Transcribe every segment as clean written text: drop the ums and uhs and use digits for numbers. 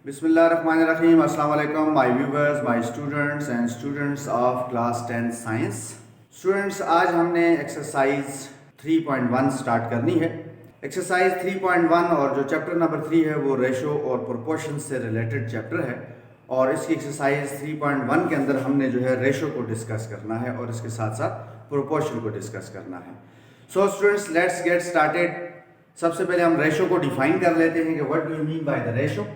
बिस्मिल्लाहिर्रहमानिर्रहीम। अस्सलाम वालेकुम my viewers, my students and students of class 10 science. Students, आज हमने एक्सरसाइज 3.1 स्टार्ट करनी है। एक्सरसाइज 3.1 और जो चैप्टर नंबर 3 है वो रेशो और प्रोपोर्शन से रिलेटेड चैप्टर है। और इसकी एक्सरसाइज 3.1 के अंदर हमने जो है रेशो को डिस्कस करना है और इसके साथ साथ प्रोपोर्शन को डिस्कस करना है। So students, let's get started. सबसे पहले हम रेशो को डिफाइन कर लेते हैं कि what do you mean by the ratio.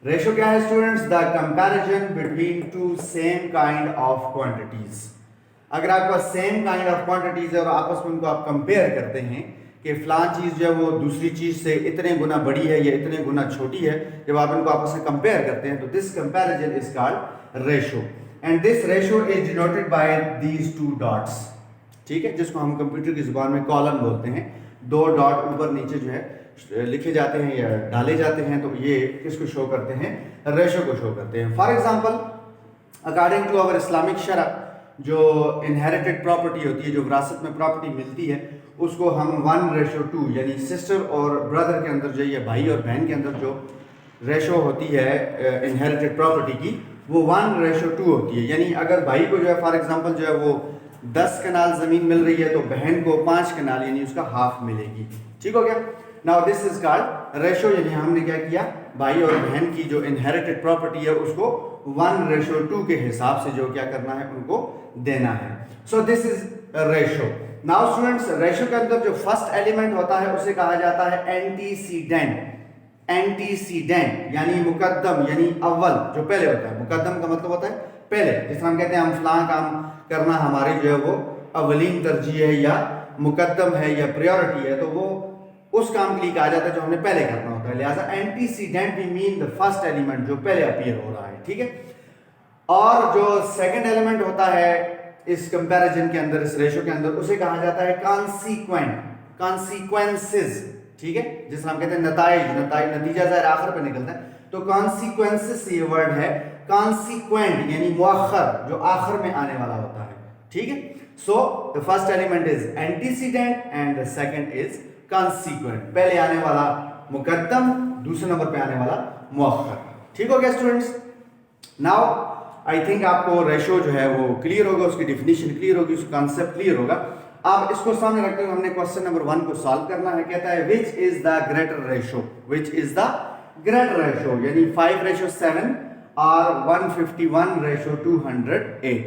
Ratio क्या है students? The comparison between two same kind of quantities. अगर आपके पास सेम काइंड ऑफ क्वांटिटीज है और आपस में उनको आप कंपेयर करते हैं कि फलां चीज जो है वो दूसरी चीज से इतने गुना बड़ी है या इतने गुना छोटी है, जब आप इनको आपस में कंपेयर करते हैं तो this comparison is called ratio and this ratio is denoted by these two dots. ठीक है, जिसको हम कंप्यूटर की जुबान में कॉलम बोलते हैं। दो डॉट ऊपर नीचे जो है लिखे जाते हैं या डाले जाते हैं, तो ये किसको शो करते हैं? रेशो को शो करते हैं। For example, according to our Islamic शरा, जो इनहेरिटेड प्रॉपर्टी होती है, जो विरासत में प्रॉपर्टी मिलती है, उसको हम 1:2 यानी सिस्टर और ब्रदर के अंदर जो है, भाई और बहन के अंदर जो रेशो होती है इनहेरिटेड प्रॉपर्टी की, वो 1:2 होती है। यानी अगर भाई को जो है फॉर एग्जांपल जो है वो 10 कनाल ज़मीन मिल रही है तो बहन को 5 कनाल यानी उसका हाफ मिलेगी। ठीक हो गया? Now this is called ratio. यानी हमने क्या किया, भाई और बहन की जो इनहेरिटेड प्रॉपर्टी है उसको 1:2 के हिसाब से जो क्या करना है, उनको देना है। So this is ratio. Now students, ratio के अंदर जो फर्स्ट एलिमेंट होता है उसे कहा जाता है एंटीसीडेंट। एंटीसीडेंट यानी मुकद्दम, यानी अव्वल, जो पहले होता है। मुकद्दम का मतलब होता है पहले। जिस हम कहते हैं हम फलां काम करना हमारी जो है वो अवलीन तरजीह है या मुकद्दम है या प्रायोरिटी है, तो वो उस काम के लिए कहा जाता है जो हमने पहले करना होता है। लिहाजा antecedent we mean the first element जो पहले अपीयर हो रहा है। ठीक है, और जो सेकंड एलिमेंट होता है इस कंपैरिजन के अंदर, इस रेशो के अंदर, उसे कहा जाता है कॉन्सिक्वेंट, कॉन्सिक्वेंसेस। ठीक है, जिस हम कहते हैं नतीजा ज़ाहिर आखिर पे निकलता है, तो कॉन्सिक्वेंसेस ये वर्ड है। कॉन्सिक्वेंट यानी मुअख्खर, जो आखिर में आने वाला होता है। ठीक है, so the first element is antecedent and the second is consequent. पहले आने वाला मुकद्दम, दूसरे नंबर पे आने वाला मुअख्खर। ठीक हो गया स्टूडेंट्स? नाउ आई थिंक आपको रेशो जो है वो क्लियर होगा, उसकी डिफिनीशन क्लियर होगी, उसका कॉन्सेप्ट क्लियर होगा। अब इसको सामने रखते हुए हमने क्वेश्चन नंबर 1 को सॉल्व करना है। कहता है which is the greater ratio, which is the greater ratio, यानी 5:7 और 151:208।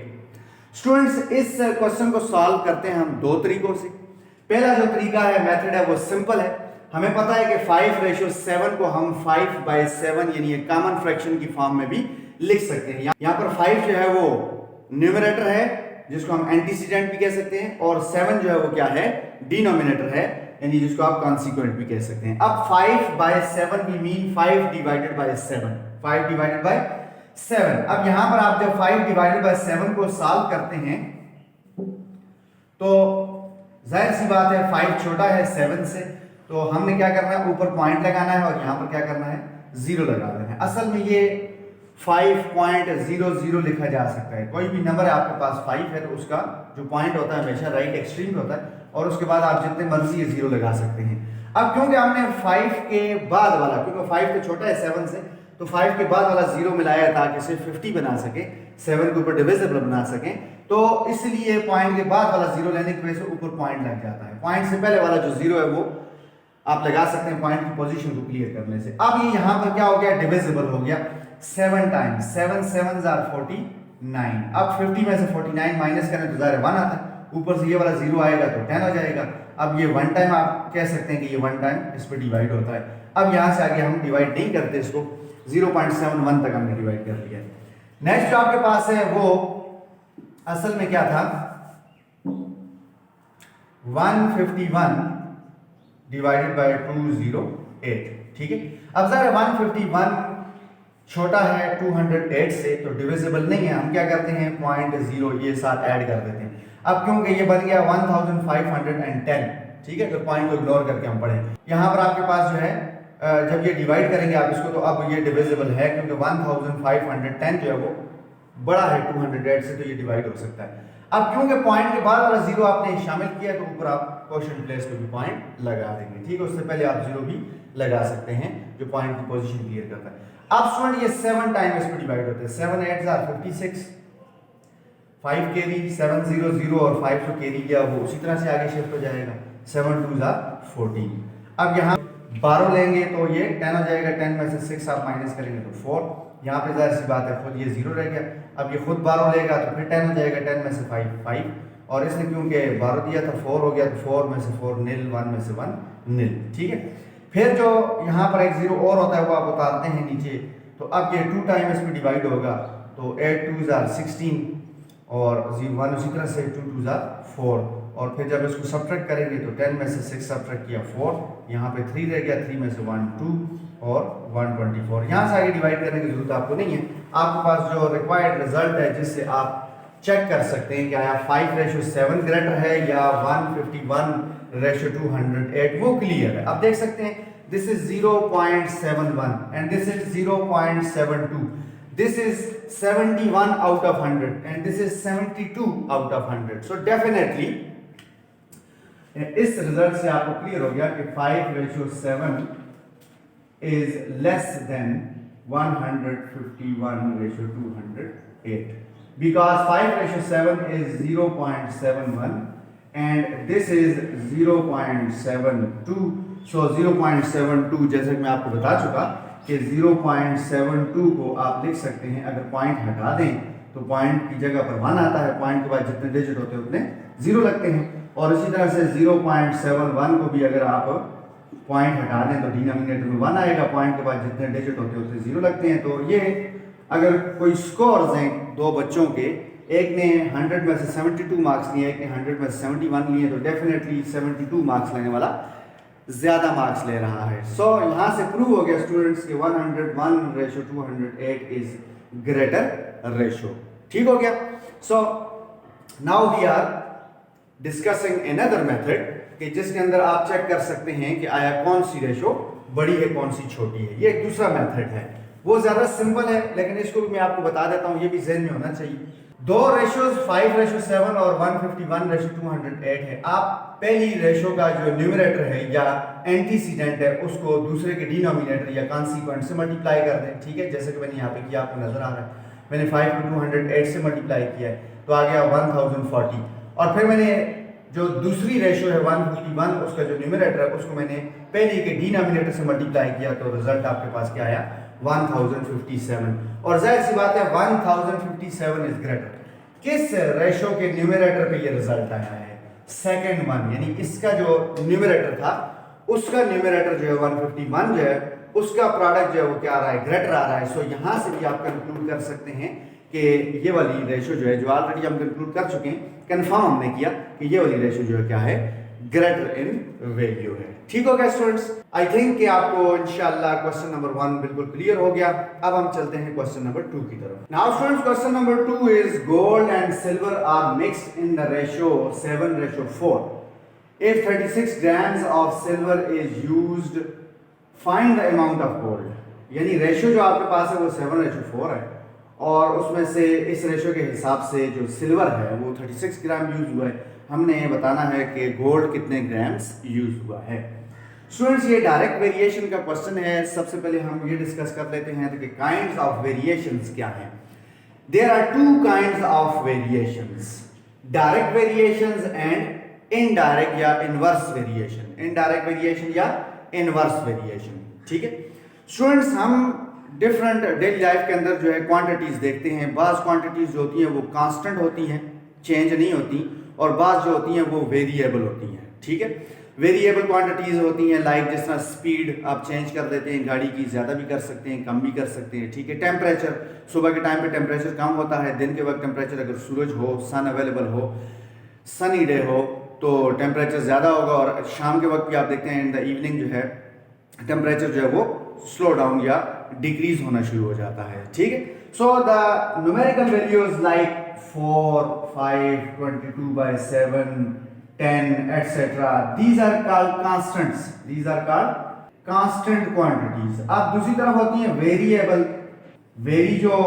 स्टूडेंट्स, इस क्वेश्चन को सॉल्व करते हैं हम दो तरीकों से। पहला जो तरीका है, मेथड है, वो सिंपल है। हमें पता है कि 5:7 को हम 5/7 यानी एक कॉमन फ्रैक्शन की फॉर्म में भी लिख सकते हैं। यहाँ पर 5 जो है वो न्यूमरेटर है, जिसको हम एंटीसीडेंट भी कह सकते हैं, और 7 जो है वो क्या है? डिनोमिनेटर है, यानी जिसको आप कॉन्सिक्वेंट भी कह सकते हैं। अब 5/7 वी मीन 5/7, 5/7। अब यहां पर आप जब 5/7 को सॉल्व करते हैं तो जाहिर सी बात है 5 छोटा है 7 से, तो हमने क्या करना है, ऊपर पॉइंट लगाना है और यहां पर क्या करना है, 0 लगा देना है। असल में ये 5.00 लिखा जा सकता है। कोई भी नंबर है आपके पास 5 है तो उसका जो पॉइंट होता है हमेशा राइट एक्सट्रीम होता है, और उसके बाद आप जितने मर्जी 0 लगा सकते हैं। अब क्योंकि हमने 5 के बाद वाला, क्योंकि 5 तो छोटा है 7 से, तो 5 के बाद वाला 0 मिलाया ताकि इसे 50 बना सके, 7 के ऊपर डिविजिबल बना सके, तो इसलिए पॉइंट के बाद वाला 0 लेने की वजह से ऊपर पॉइंट लग जाता है। पॉइंट से पहले वाला जो 0 है वो आप लगा सकते हैं पॉइंट की पोजीशन को क्लियर करने से। अब ये यहां पर क्या हो गया, डिविजिबल हो गया 7 टाइम्स। 7 7s are 49। अब 50 में से 49 माइनस करें तो ज़ाहिर 1 आता है, ऊपर से ये वाला 0 आएगा तो 10 हो जाएगा। अब ये 1 टाइम आप कह सकते हैं कि ये 1 टाइम इस पर डिवाइड होता है। अब यहाँ से आगे हम डिवाइड नहीं करते इसको, 0.71 तक हमने डिवाइड कर लिया। नेक्स्ट जो आपके पास है वो असल में क्या था, 151 डिवाइडेड बाय 208। ठीक है, अब ज़रा 151 छोटा है 208 से, तो डिविजिबल नहीं है। हम क्या करते हैं, 0.0 ये साथ ऐड कर देते हैं। अब क्योंकि ये बन गया 1510। ठीक है, तो पॉइंट को इग्नोर करके हम पढ़ें। यहाँ पर आपके पास जो है जब ये डिवाइड करेंगे आप इसको, तो अब ये डिविजिबल है क्योंकि 1510 जो है वो बड़ा है 208 से, तो ये डिवाइड हो सकता है। अब क्योंकि पॉइंट के बाद वाला 0 आपने शामिल किया, तो ऊपर आप क्वेश्चन प्लेस पे भी पॉइंट लगा देंगे। ठीक है, उससे पहले आप 0 भी लगा सकते हैं जो पॉइंट की पोजीशन क्लियर करता है। अब स्टूडेंट ये 7 टाइम इसमें डिवाइड होते हैं, 7 8 are 56, 5 कैरी 7 0 0 और 5 तो कैरी गया, वो उसी तरह से आगे शिफ्ट हो जाएगा, 7 2 are 14। अब यहाँ 12 लेंगे तो ये 10 हो जाएगा, 10 में से 6 आप माइनस करेंगे तो 4, यहाँ पे जाहिर सी बात है खुद ये 0 रह गया। अब ये खुद 12 लेगा तो फिर 10 हो जाएगा, 10 में से 5 5, और इसने क्योंकि 12 दिया था 4 हो गया, तो 4 में से 4 nil, 1 में से 1 nil, ठीक है। फिर जो यहाँ पर एक 0 और होता है वो आप उतारते हैं नीचे, तो अब ये 2 टाइम इसमें डिवाइड होगा, तो 8 2 are 16 और 1 उसी तरह से 2 2 are 4, और फिर जब इसको सब्ट्रैक्ट करेंगे तो 10 में से 6 सब्ट्रैक्ट किया 4, यहाँ पे 3 रह गया, 3 में से 1 2 और 124। यहाँ से आगे डिवाइड करने की जरूरत आपको नहीं है, आपके पास जो रिक्वायर्ड रिजल्ट है जिससे आप चेक कर सकते हैं कि आया 5:7 ग्रेटर है या 151:208, वो क्लियर है। अब देख सकते हैं this is 0.71 and this is 0.72, this is 71 out of 100 and this is 72 out of 100, so definitely इस रिजल्ट से आपको क्लियर हो गया कि 5:7 is less than 151:208 because 5:7 is 0.71 and this is 0.72, so 0.72 जैसे कि मैं आपको बता चुका कि 0.72 को आप लिख सकते हैं, अगर पॉइंट हटा दें तो पॉइंट की जगह पर 1 आता है, पॉइंट के बाद जितने डिजिट होते हैं उतने 0 लगते हैं, और इसी तरह से 0.71 को भी अगर आप पॉइंट हटा दें तो डिनोमिनेटर में 1 आएगा, पॉइंट के बाद जितने डिजिट होते हैं उतने 0 लगते हैं। तो ये अगर कोई स्कोर्स हैं दो बच्चों के, एक ने 100 में से 72 मार्क्स लिए, एक ने 100 में से 71 लिए, तो डेफिनेटली 72 मार्क्स लेने वाला ज्यादा मार्क्स ले रहा है। सो यहां से प्रूव हो गया स्टूडेंट्स कि 101:208 इज ग्रेटर रेशो, ठीक हो गया। So now we are discussing another method कि जिसके अंदर आप चेक कर सकते हैं कि आया कौन सी रेशो बड़ी है कौन सी छोटी है। ये एक दूसरा मेथड है, वो ज्यादा सिंपल है, लेकिन इसको भी मैं आपको बता देता हूं, ये भी ज़हन में होना चाहिए। दो रेशोज 5:7 और 151:208 है। आप पहली रेशो का जो न्यूमरेटर है या एंटीसीडेंट है उसको दूसरे के डिनोमिनेटर या कॉन्सिक्वेंट से मल्टीप्लाई कर दें, ठीक है, जैसे कि मैंने यहाँ पे किया, आपको नजर आ रहा है, मैंने 5 को 208 से मल्टीप्लाई किया है तो आ गया 1040, और फिर मैंने जो दूसरी रेशो है 151 उसका जो न्यूमरेटर है उसको मैंने पहली के डिनोमिनेटर से मल्टीप्लाई किया, तो रिजल्ट आपके पास क्या आया 1057, और जाहिर सी बात है 1057 इज ग्रेटर। किस रेशो के न्यूमरेटर पे ये रिजल्ट आया है? सेकंड वन, यानी इसका जो न्यूमरेटर था उसका न्यूमरेटर जो है 151 जो है उसका प्रोडक्ट जो है वो क्या आ रहा है, ग्रेटर आ रहा है। सो यहां से भी आप कंक्लूड कर सकते हैं कि ये वाली रेशो जो है, जो ऑलरेडी हम कंक्लूड कर चुके हैं, कंफर्म हमने किया कि ये वाली रेशो जो है क्या है, ग्रेटर इन वैल्यू है। ठीक हो गया स्टूडेंट्स, आई थिंक कि आपको इंशाल्लाह क्वेश्चन नंबर 1 बिल्कुल क्लियर हो गया। अब हम चलते हैं क्वेश्चन नंबर 2 की तरफ। Now students, question number 2 is gold and silver are mixed in the ratio 7:4। If 36 grams of silver is used, find the amount of gold। यानी रेशो जो आपके पास है वो 7:4 है, और उसमें से इस रेशो के हिसाब से जो सिल्वर है वो 36 ग्राम यूज हुआ है, हमने बताना है कि गोल्ड कितने ग्राम्स यूज हुआ है। स्टूडेंट्स, ये डायरेक्ट वेरिएशन का क्वेश्चन है। सबसे पहले हम ये डिस्कस कर लेते हैं कि काइंड्स ऑफ वेरिएशंस क्या हैं। There are 2 kinds of variations, direct variations and indirect या इनवर्स वेरिएशन, इनडायरेक्ट वेरिएशन या इनवर्स वेरिएशन। ठीक है स्टूडेंट्स, हम डिफरेंट डेली लाइफ के अंदर जो है क्वांटिटीज देखते हैं। बाज क्वांटिटीज जो होती हैं वो कांस्टेंट होती हैं, चेंज नहीं होती, और बाज जो होती हैं वो वेरिएबल होती हैं। ठीक है, वेरिएबल क्वांटिटीज होती हैं लाइक जिस तरह स्पीड आप चेंज कर देते हैं, गाड़ी की ज़्यादा भी कर सकते हैं, कम भी कर सकते हैं। ठीक है, टेम्परेचर, सुबह के टाइम पे टेम्परेचर कम होता है, दिन के वक्त टेम्परेचर अगर सूरज हो, सन अवेलेबल हो, सनी डे हो तो टेम्परेचर ज़्यादा होगा, और शाम के वक्त भी आप देखते हैं इन द इवनिंग जो है टेम्परेचर जो है वो स्लो डाउन या डिक्रीज होना शुरू हो जाता है। ठीक है, so the numerical values like 4, 5, 22/7, 10 etc. these are called constants, these are called constant quantities। अब दूसरी तरफ होती है वेरिएबल। वेरी जो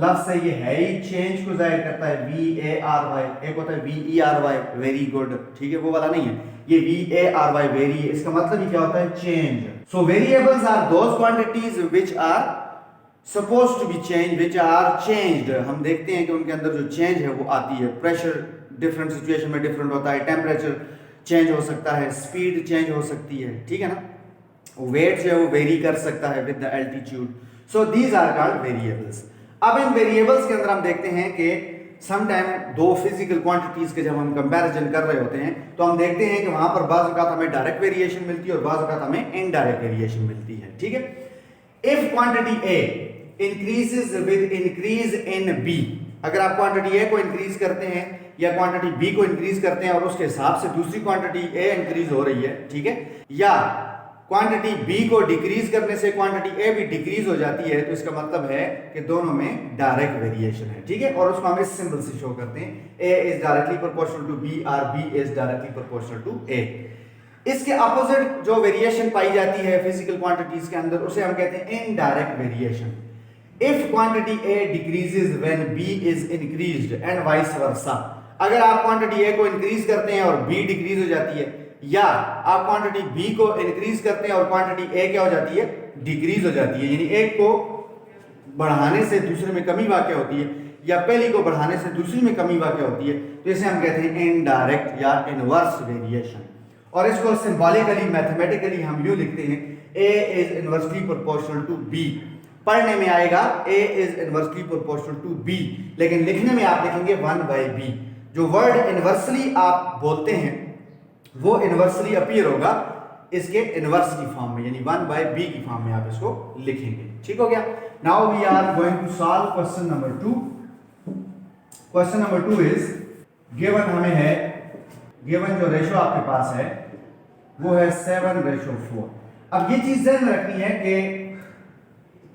लफ्ज है ये है ही चेंज को जाहिर करता है, VARY। एक होता है VERY, वेरी गुड, ठीक है, वो वाला नहीं है, ये VARY वेरी, इसका मतलब ही क्या होता है, change. So variables are those quantities which are suppose to be change which are changed, हम देखते हैं कि उनके अंदर जो चेंज है वो आती है। प्रेशर डिफरेंट सिचुएशन में डिफरेंट होता है, टेम्परेचर चेंज हो सकता है, स्पीड चेंज हो सकती है, ठीक है ना, वेट जो है वो वेरी कर सकता है with the altitude. So these are called variables. अब इन वेरिएबल्स के अंदर हम देखते हैं कि समटाइम दो फिजिकल क्वांटिटीज के जब हम कंपैरिजन कर रहे होते हैं तो हम देखते हैं कि वहां पर बाज़ औक़ात हमें डायरेक्ट वेरिएशन मिलती है और बाज़ औक़ात हमें इनडायरेक्ट वेरिएशन मिलती है, ठीक है। If quantity A increases with increase in B, अगर आप क्वांटिटी ए को इंक्रीज करते हैं या क्वांटिटी बी को इंक्रीज करते हैं और उसके हिसाब से दूसरी क्वांटिटी ए इंक्रीज हो रही है, ठीक है, या क्वांटिटी बी को डिक्रीज करने से क्वांटिटी ए भी डिक्रीज हो जाती है, तो इसका मतलब है कि दोनों में डायरेक्ट वेरिएशन है, ठीक है। और उसको हम इस सिंबल से शो करते हैं, A is directly proportional to B और B is directly proportional to A. इसके अपोजिट जो वेरिएशन पाई जाती है फिजिकल क्वांटिटीज के अंदर उसे हम कहते हैं indirect variation. If quantity A decreases when B is increased and vice versa, अगर आप क्वांटिटी ए को इंक्रीज करते हैं और बी डिक्रीज हो जाती है, या आप क्वांटिटी बी को इंक्रीज करते हैं और क्वांटिटी ए क्या हो जाती है, डिक्रीज हो जाती है, यानी एक को बढ़ाने से दूसरे में कमी वाक़ होती है या पहली को बढ़ाने से दूसरी में कमी वाक़ होती है, तो इसे हम कहते हैं इनडायरेक्ट या इनवर्स वेरिएशन। और इसको सिंबॉलिकली मैथमेटिकली हम यूं लिखते हैं, A is inversely proportional to B. पढ़ने में आएगा A is inversely proportional to B, लेकिन लिखने में आप लिखेंगे 1/b। जो वर्ड इनवर्सली आप बोलते हैं वो इनवर्सली अपीयर होगा इसके इनवर्स की फॉर्म में, यानी 1/b की फॉर्म में आप इसको लिखेंगे, ठीक हो गया। Now we are going to solve question number 2। Question number 2 is given, हमें है गिवन जो रेशो आपके पास है वो है 7:4। अब ये चीज ध्यान रखनी है कि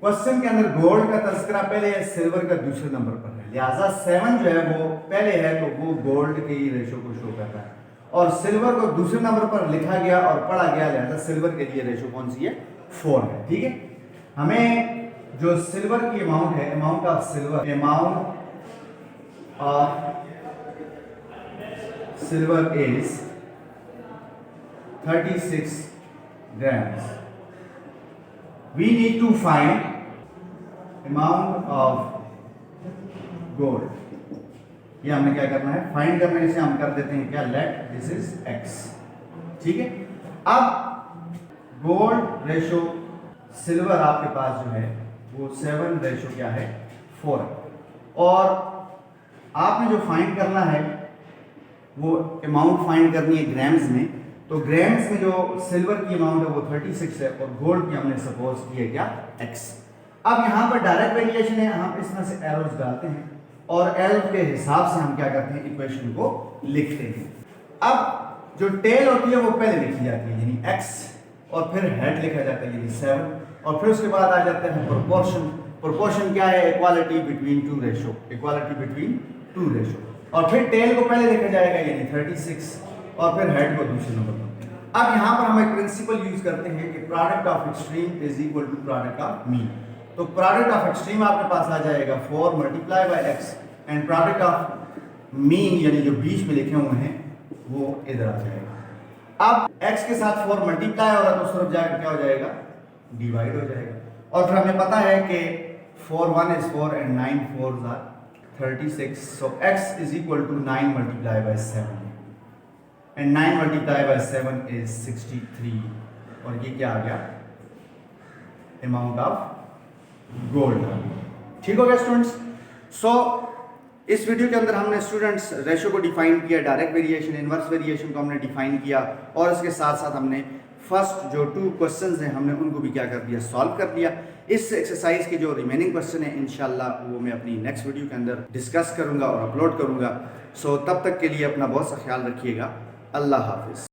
क्वेश्चन के अंदर गोल्ड का तस्करा पहले है, सिल्वर का दूसरे नंबर पर है, लिहाजा 7 जो है वो पहले है तो वो गोल्ड के ही रेशो को शो कर रहा है, और सिल्वर को दूसरे नंबर पर लिखा गया और पढ़ा गया, लिहाजा सिल्वर के लिए रेशो कौन सी है, 4 है, ठीक है। हमें जो सिल्वर की अमाउंट है, amount of silver, amount of silver is 36 grams. We need to find amount of gold. ये हमने क्या करना है, फाइंड करने से हम कर देते हैं क्या, लेट दिस इज x, ठीक है। अब गोल्ड रेशो सिल्वर आपके पास जो है वो 7 रेशो क्या है, 4 है, और आपने जो फाइंड करना है वो अमाउंट फाइंड करनी है ग्राम्स में, तो ग्राम्स में जो सिल्वर की अमाउंट है वो 36 है और गोल्ड की हमने सपोज की है क्या, x। अब यहाँ पर डायरेक्ट वेरिएशन है, हम इसमें से एरोस डालते हैं और एरो के हिसाब से हम क्या करते हैं, इक्वेशन को लिखते हैं। अब जो टेल होती है वो पहले लिखी जाती है यानी x, और फिर हेड लिखा जाता है यानी 7, और फिर उसके बाद आ जाता है प्रोपोर्शन। प्रोपोर्शन क्या है, equality between two ratio, equality between two ratio, और फिर टेल को पहले लिखा जाएगा यानी 36 और फिर हेड को दूसरे नंबर पर। अब यहाँ पर हम एक प्रिंसिपल यूज करते हैं कि product of extreme is equal to product of mean. तो प्रोडक्ट ऑफ एक्सट्रीम आपके पास आ जाएगा 4 multiply by x, and product of mean यानी जो बीच में लिखे हुए हैं वो इधर आ जाएगा। अब x के साथ 4 मल्टीप्लाई होगा तो उस तरफ जाकर क्या हो जाएगा, डिवाइड हो जाएगा, और फिर हमें पता है कि 4 1 is 4 and 9 4s are 36, so x is equal to 9 multiplied by 7, and 9 multiplied by 7 is 63, और ये क्या आ गया, अमाउंट ऑफ गोल्ड। ठीक हो गया स्टूडेंट्स। सो इस वीडियो के अंदर हमने स्टूडेंट्स रेशो को डिफाइन किया, डायरेक्ट वेरिएशन, इनवर्स वेरिएशन को हमने डिफाइन किया, और इसके साथ साथ हमने फर्स्ट जो 2 क्वेश्चंस हैं हमने उनको भी क्या कर दिया, सॉल्व कर दिया। इस एक्सरसाइज के जो रिमेनिंग क्वेश्चन है इंशाल्लाह वो मैं अपनी नेक्स्ट वीडियो के अंदर डिस्कस करूंगा और अपलोड करूंगा। सो तब तक के लिए अपना बहुत सा ख्याल रखिएगा। अल्लाह हाफिज़।